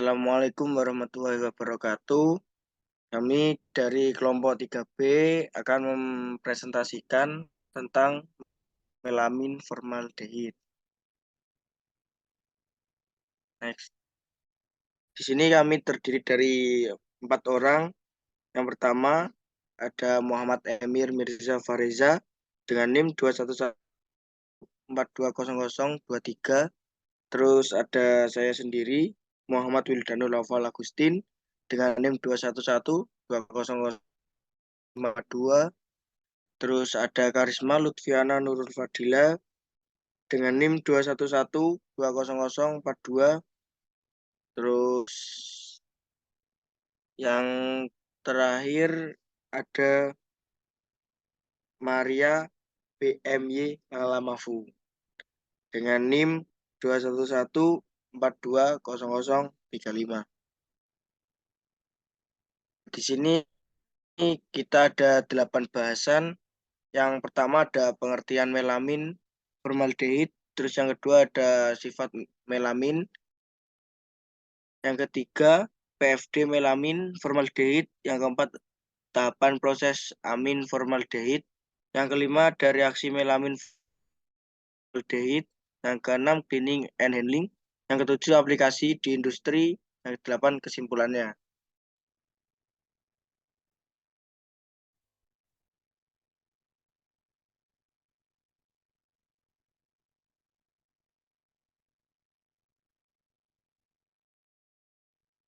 Assalamualaikum warahmatullahi wabarakatuh. Kami dari kelompok 3B akan mempresentasikan tentang melamin formaldehid. Next. Di sini kami terdiri dari 4 orang. Yang pertama ada Muhammad Emir Mirza Fariza dengan NIM 211420023. Terus ada saya sendiri Muhammad Wildanul Lawal Agustin dengan NIM 2112052. Terus ada Karisma Lutfiana Nurul Fadila dengan NIM 211200042. Terus yang terakhir ada Maria BMY Alamafu dengan NIM 211420035. Di sini kita ada 8 bahasan. Yang pertama ada pengertian melamin formaldehid, terus yang kedua ada sifat melamin, yang ketiga PFD melamin formaldehid, yang keempat tahapan proses amin formaldehid, yang kelima ada reaksi melamin formaldehid, yang keenam cleaning and handling, yang ketujuh aplikasi di industri, yang kedelapan kesimpulannya.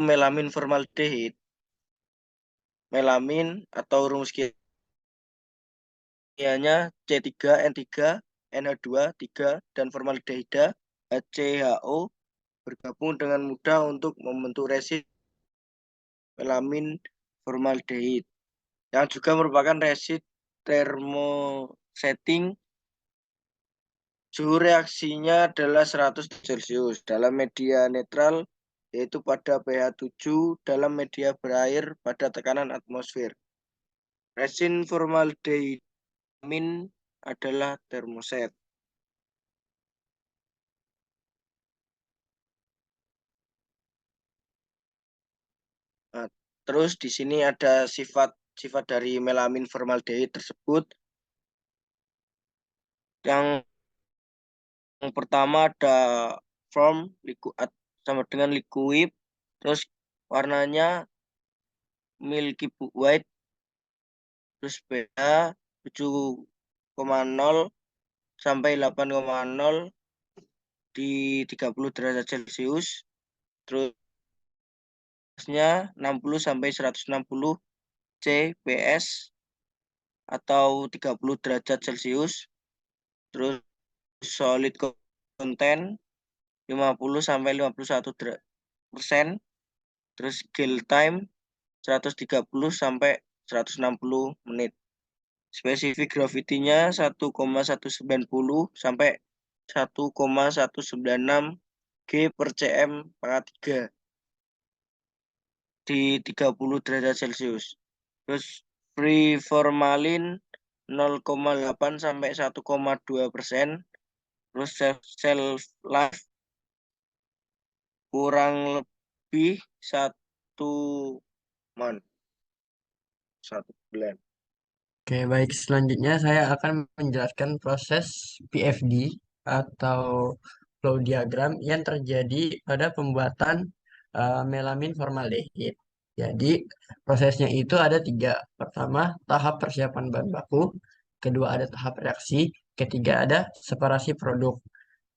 Melamin formaldehid, melamin atau rumus kimianya C3N3 NH2 3 dan formaldehida HCHO bergabung dengan mudah untuk membentuk resin melamin formaldehid yang juga merupakan resin termosetting. Suhu reaksinya adalah 100 Celcius dalam media netral, yaitu pada pH 7, dalam media berair pada tekanan atmosfer. Resin formaldehidamin adalah termoset. Nah, terus di sini ada sifat dari melamin formaldehid tersebut. Yang pertama ada form sama dengan liquid, terus warnanya milky white, terus pH 7,0 sampai 8,0 di 30 derajat Celcius, terusnya 60 sampai 160 CPS atau 30 derajat Celcius, terus solid content 50 sampai 51%, terus kill time 130 sampai 160 menit. Spesifik gravitinya 1,190 sampai 1,196 G per cm pangkat 3 di 30 derajat Celcius. Terus free formalin 0,8 sampai 1,2%. Terus shelf life kurang lebih 1 bulan. Oke, baik. Selanjutnya saya akan menjelaskan proses PFD atau flow diagram yang terjadi pada pembuatan melamin formaldehid. Jadi, prosesnya itu ada tiga. Pertama, tahap persiapan bahan baku. Kedua, ada tahap reaksi. Ketiga, ada separasi produk.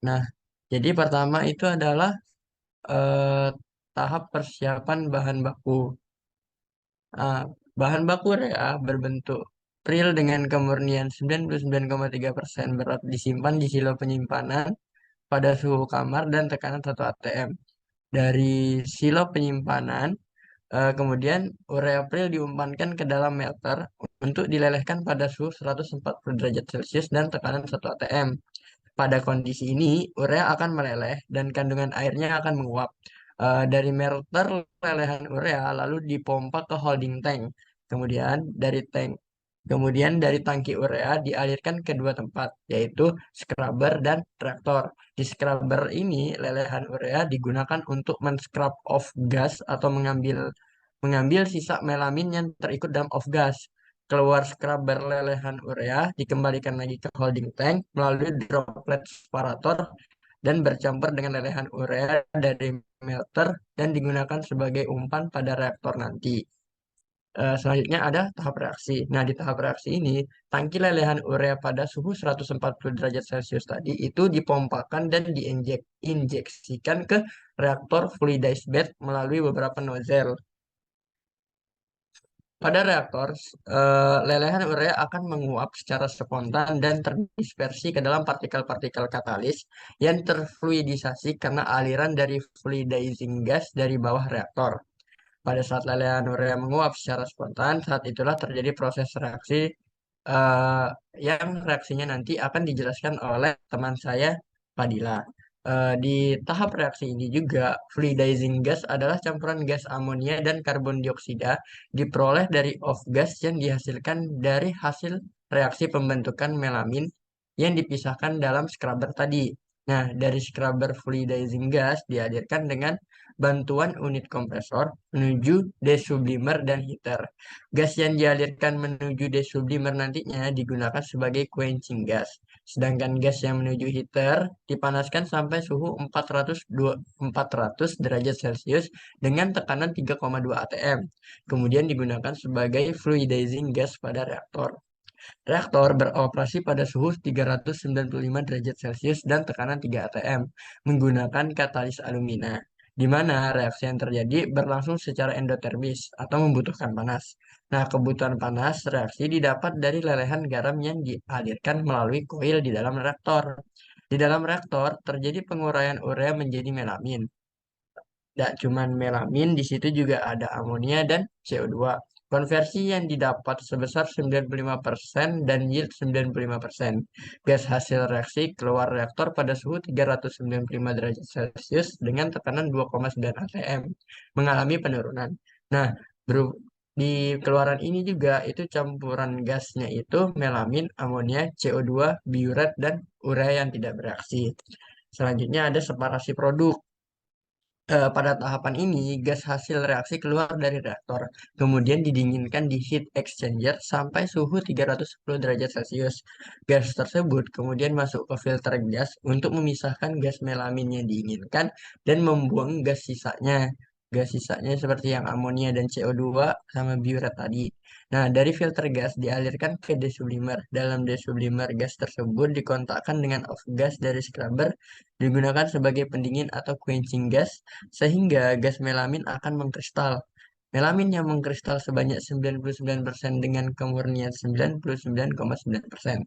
Nah, jadi pertama itu adalah eh, tahap persiapan bahan baku. Ah, bahan baku urea berbentuk pril dengan kemurnian 99,3% berat disimpan di silo penyimpanan pada suhu kamar dan tekanan 1 atm. Dari silo penyimpanan, kemudian urea pril diumpankan ke dalam melter untuk dilelehkan pada suhu 140 derajat Celcius dan tekanan 1 atm. Pada kondisi ini, urea akan meleleh dan kandungan airnya akan menguap. Dari melter lelehan urea lalu dipompa ke holding tank. Kemudian dari tank Kemudian dari tangki urea dialirkan ke dua tempat, yaitu scrubber dan reaktor. Di scrubber ini, lelehan urea digunakan untuk men-scrub off gas atau mengambil mengambil sisa melamin yang terikut dalam off gas. Keluar scrubber lelehan urea dikembalikan lagi ke holding tank melalui droplet separator dan bercampur dengan lelehan urea dari melter dan digunakan sebagai umpan pada reaktor nanti. Selanjutnya ada tahap reaksi. Nah, di tahap reaksi ini, tangki lelehan urea pada suhu 140 derajat Celcius tadi itu dipompakan dan diinjeksikan ke reaktor fluidized bed melalui beberapa nozzle. Pada reaktor, lelehan urea akan menguap secara spontan dan terdispersi ke dalam partikel-partikel katalis yang terfluidisasi karena aliran dari fluidizing gas dari bawah reaktor. Pada saat lelehan urea menguap secara spontan, saat itulah terjadi proses reaksi eh, yang reaksinya nanti akan dijelaskan oleh teman saya, Fadila. Di tahap reaksi ini juga, fluidizing gas adalah campuran gas amonia dan karbon dioksida diperoleh dari off gas yang dihasilkan dari hasil reaksi pembentukan melamin yang dipisahkan dalam scrubber tadi. Nah, dari scrubber fluidizing gas dihadirkan dengan bantuan unit kompresor menuju desublimer dan heater. Gas yang dialirkan menuju desublimer nantinya digunakan sebagai quenching gas. Sedangkan gas yang menuju heater dipanaskan sampai suhu 400 derajat Celcius dengan tekanan 3,2 atm. Kemudian digunakan sebagai fluidizing gas pada reaktor. Reaktor beroperasi pada suhu 395 derajat Celcius dan tekanan 3 atm menggunakan katalis alumina, di mana reaksi yang terjadi berlangsung secara endotermis atau membutuhkan panas. Nah, kebutuhan panas reaksi didapat dari lelehan garam yang dialirkan melalui koil di dalam reaktor. Di dalam reaktor terjadi penguraian urea menjadi melamin. Tidak cuman melamin, di situ juga ada amonia dan CO2. Konversi yang didapat sebesar 95% dan yield 95%. Gas hasil reaksi keluar reaktor pada suhu 395 derajat Celcius dengan tekanan 2,9 atm, mengalami penurunan. Nah, di keluaran ini juga itu campuran gasnya itu melamin, amonia, CO2, biuret, dan urea yang tidak bereaksi. Selanjutnya ada separasi produk. Pada tahapan ini, gas hasil reaksi keluar dari reaktor, kemudian didinginkan di heat exchanger sampai suhu 310 derajat Celcius. Gas tersebut kemudian masuk ke filter gas untuk memisahkan gas melamin yang diinginkan dan membuang gas sisanya. Gas sisanya seperti yang amonia dan CO2 sama biuret tadi. Nah, dari filter gas dialirkan ke desublimer. Dalam desublimer, gas tersebut dikontakkan dengan off gas dari scrubber digunakan sebagai pendingin atau quenching gas sehingga gas melamin akan mengkristal. Melamin yang mengkristal sebanyak 99% dengan kemurnian 99,9%.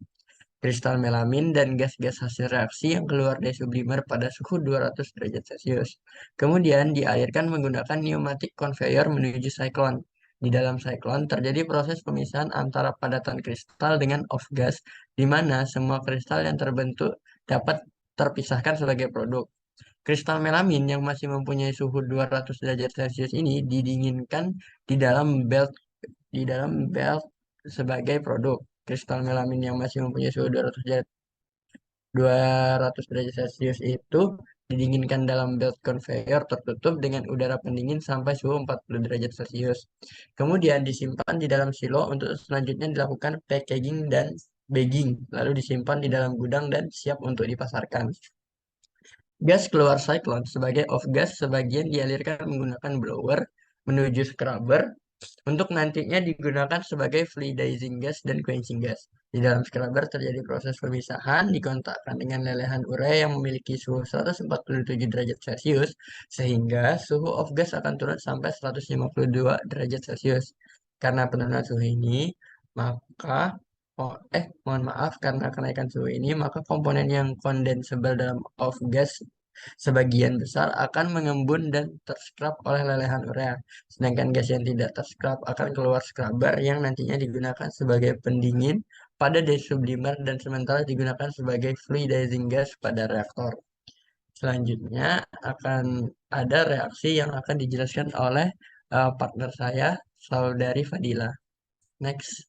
Kristal melamin dan gas-gas hasil reaksi yang keluar dari sublimer pada suhu 200 derajat Celcius. Kemudian dialirkan menggunakan pneumatic conveyor menuju siklon. Di dalam siklon terjadi proses pemisahan antara padatan kristal dengan off gas, di mana semua kristal yang terbentuk dapat terpisahkan sebagai produk. Kristal melamin yang masih mempunyai suhu 200 derajat Celcius ini didinginkan di dalam belt sebagai produk. Kristal melamin yang masih mempunyai suhu 200 derajat Celcius itu didinginkan dalam belt conveyor tertutup dengan udara pendingin sampai suhu 40 derajat Celcius. Kemudian disimpan di dalam silo untuk selanjutnya dilakukan packaging dan bagging, lalu disimpan di dalam gudang dan siap untuk dipasarkan. Gas keluar siklon sebagai off gas sebagian dialirkan menggunakan blower menuju scrubber untuk nantinya digunakan sebagai fluidizing gas dan quenching gas. Di dalam scrubber terjadi proses pemisahan dikontakkan dengan lelehan urea yang memiliki suhu 147 derajat Celcius sehingga suhu off gas akan turun sampai 152 derajat Celcius. Karena penurunan suhu ini, maka mohon maaf, karena kenaikan suhu ini, maka komponen yang kondensibel dalam off gas sebagian besar akan mengembun dan terskrap oleh lelehan urea. Sedangkan gas yang tidak terskrap akan keluar scrubber yang nantinya digunakan sebagai pendingin pada desublimer dan sementara digunakan sebagai fluidizing gas pada reaktor. Selanjutnya akan ada reaksi yang akan dijelaskan oleh partner saya, saudari Fadila. Next.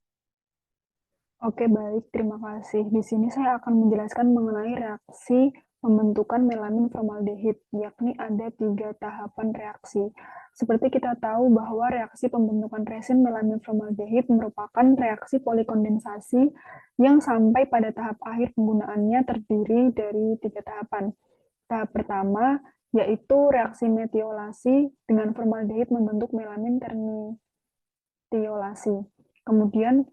Oke, baik. Terima kasih. Di sini saya akan menjelaskan mengenai reaksi pembentukan melamin formaldehid, yakni ada 3 tahapan reaksi. Seperti kita tahu bahwa reaksi pembentukan resin melamin formaldehid merupakan reaksi polikondensasi yang sampai pada tahap akhir penggunaannya terdiri dari 3 tahapan. Tahap pertama yaitu reaksi metiolasi dengan formaldehid membentuk melamin ternitiolasi. Kemudian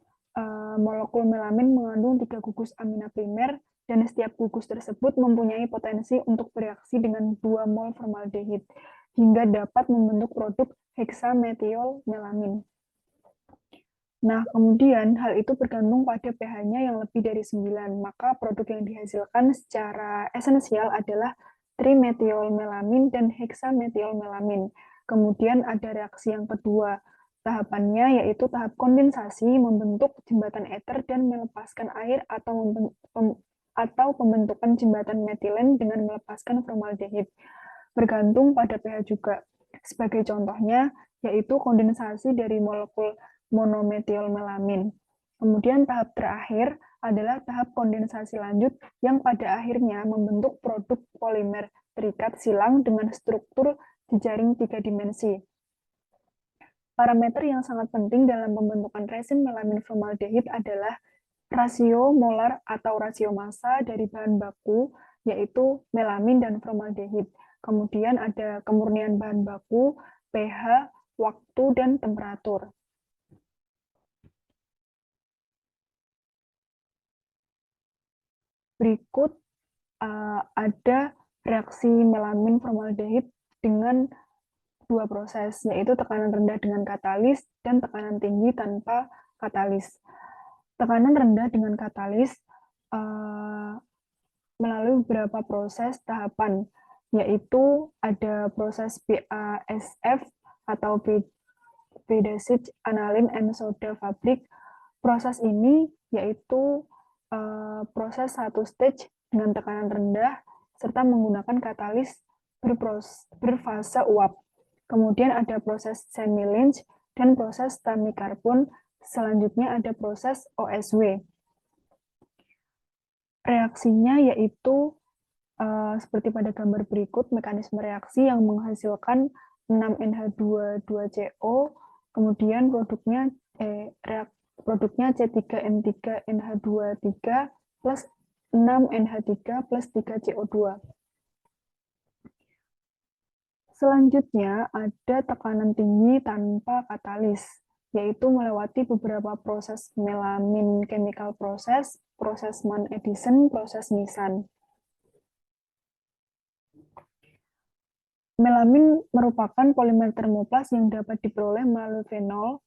molekul melamin mengandung 3 gugus amina primer dan setiap gugus tersebut mempunyai potensi untuk bereaksi dengan 2 mol formaldehid hingga dapat membentuk produk heksametiol melamin. Nah, kemudian hal itu bergantung pada pH-nya yang lebih dari 9. Maka produk yang dihasilkan secara esensial adalah trimetiol melamin dan heksametiol melamin. Kemudian ada reaksi yang kedua. Tahapannya yaitu tahap kondensasi membentuk jembatan eter dan melepaskan air atau pembentukan jembatan metilen dengan melepaskan formaldehid. Bergantung pada pH juga. Sebagai contohnya, yaitu kondensasi dari molekul monometiol melamin. Kemudian tahap terakhir adalah tahap kondensasi lanjut yang pada akhirnya membentuk produk polimer terikat silang dengan struktur jejaring 3 dimensi. Parameter yang sangat penting dalam pembentukan resin melamin formaldehid adalah rasio molar atau rasio massa dari bahan baku, yaitu melamin dan formaldehid. Kemudian ada kemurnian bahan baku, pH, waktu, dan temperatur. Berikut ada reaksi melamin formaldehid dengan 2 proses, yaitu tekanan rendah dengan katalis dan tekanan tinggi tanpa katalis. Tekanan rendah dengan katalis melalui beberapa proses tahapan, yaitu ada proses BASF atau Basic Aniline and Soda Fabric. Proses ini yaitu proses 1 stage dengan tekanan rendah serta menggunakan katalis berfase uap. Kemudian ada proses semi-Lynch dan proses tamikarbon. Selanjutnya ada proses OSW. Reaksinya yaitu seperti pada gambar berikut, mekanisme reaksi yang menghasilkan 6NH22CO, kemudian produknya C3N3NH23 plus 6NH3 plus 3CO2. Selanjutnya ada tekanan tinggi tanpa katalis, yaitu melewati beberapa proses melamin chemical process, proses Mann-Edison, proses Nissan. Melamin merupakan polimer termoplas yang dapat diperoleh melalui fenol,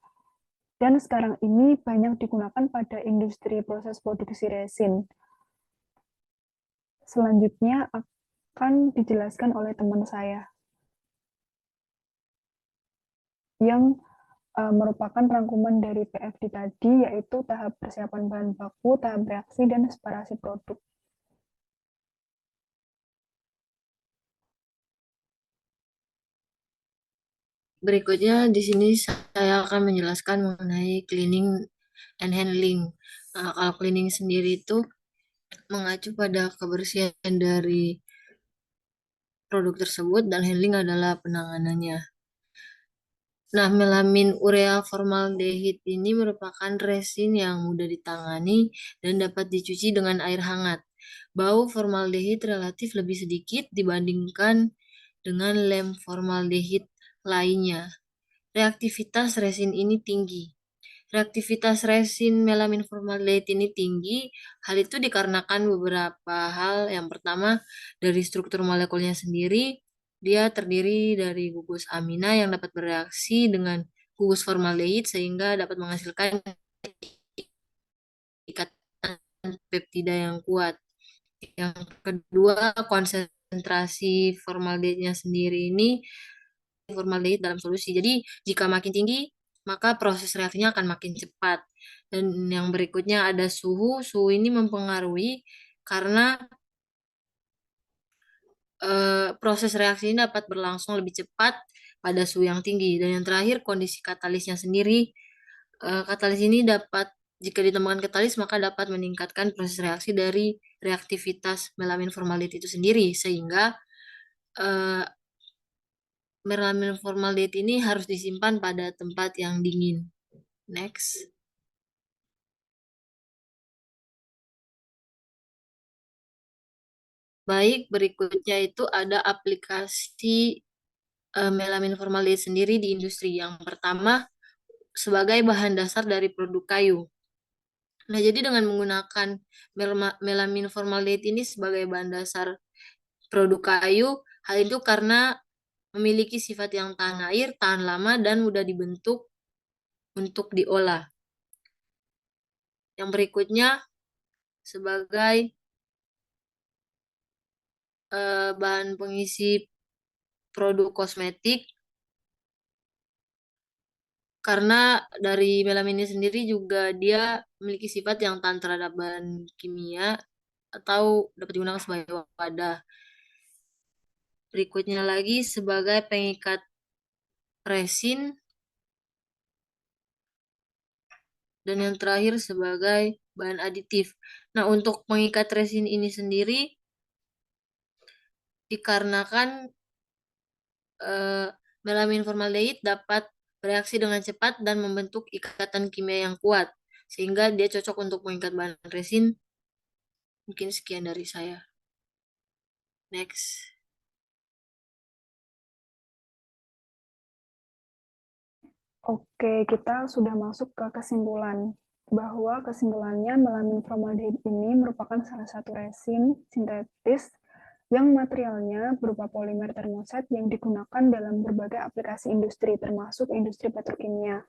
dan sekarang ini banyak digunakan pada industri proses produksi resin. Selanjutnya akan dijelaskan oleh teman saya, yang merupakan rangkuman dari PFD tadi, yaitu tahap persiapan bahan baku, tahap reaksi, dan separasi produk. Berikutnya di sini saya akan menjelaskan mengenai cleaning and handling. Nah, kalau cleaning sendiri itu mengacu pada kebersihan dari produk tersebut dan handling adalah penanganannya. Nah, melamin urea formaldehid ini merupakan resin yang mudah ditangani dan dapat dicuci dengan air hangat. Bau formaldehid relatif lebih sedikit dibandingkan dengan lem formaldehid lainnya. Reaktivitas resin ini tinggi. Reaktivitas resin melamin formaldehid ini tinggi. Hal itu dikarenakan beberapa hal. Yang pertama, dari struktur molekulnya sendiri, dia terdiri dari gugus amina yang dapat bereaksi dengan gugus formaldehid sehingga dapat menghasilkan ikatan peptida yang kuat. Yang kedua, konsentrasi formaldehidnya sendiri ini formaldehid dalam solusi. Jadi, jika makin tinggi, maka proses reaksinya akan makin cepat. Dan yang berikutnya ada suhu. Suhu ini mempengaruhi karena proses reaksi ini dapat berlangsung lebih cepat pada suhu yang tinggi. Dan yang terakhir, kondisi katalisnya sendiri. Katalis ini dapat Jika ditambahkan katalis, maka dapat meningkatkan proses reaksi dari reaktivitas melamin formaldehyde itu sendiri, sehingga eh, melamin formaldehyde ini harus disimpan pada tempat yang dingin. Next. Baik, berikutnya itu ada aplikasi melamin formaldehyde sendiri di industri. Yang pertama, sebagai bahan dasar dari produk kayu. Nah, jadi dengan menggunakan melamin formaldehyde ini sebagai bahan dasar produk kayu, hal itu karena memiliki sifat yang tahan air, tahan lama, dan mudah dibentuk untuk diolah. Yang berikutnya, sebagai bahan pengisi produk kosmetik, karena dari melamin ini sendiri juga dia memiliki sifat yang tahan terhadap bahan kimia atau dapat digunakan sebagai wadah. Berikutnya lagi sebagai pengikat resin, dan yang terakhir sebagai bahan aditif. Nah, untuk pengikat resin ini sendiri dikarenakan melamin formaldehyde dapat bereaksi dengan cepat dan membentuk ikatan kimia yang kuat, sehingga dia cocok untuk mengikat bahan resin. Mungkin sekian dari saya. Next. Oke, kita sudah masuk ke kesimpulan bahwa kesimpulannya melamin formaldehyde ini merupakan salah satu resin sintetis yang materialnya berupa polimer termoset yang digunakan dalam berbagai aplikasi industri, termasuk industri petrokimia.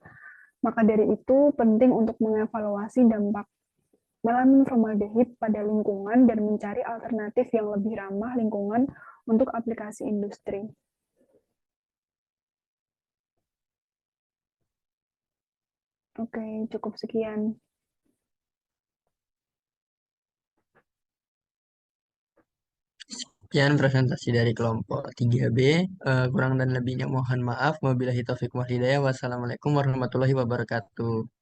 Maka dari itu, penting untuk mengevaluasi dampak melamin formaldehyde pada lingkungan dan mencari alternatif yang lebih ramah lingkungan untuk aplikasi industri. Oke, cukup sekian. Sekian presentasi dari kelompok 3B. Kurang dan lebihnya mohon maaf. Wabillahi taufiq wal hidayah. Wassalamualaikum warahmatullahi wabarakatuh.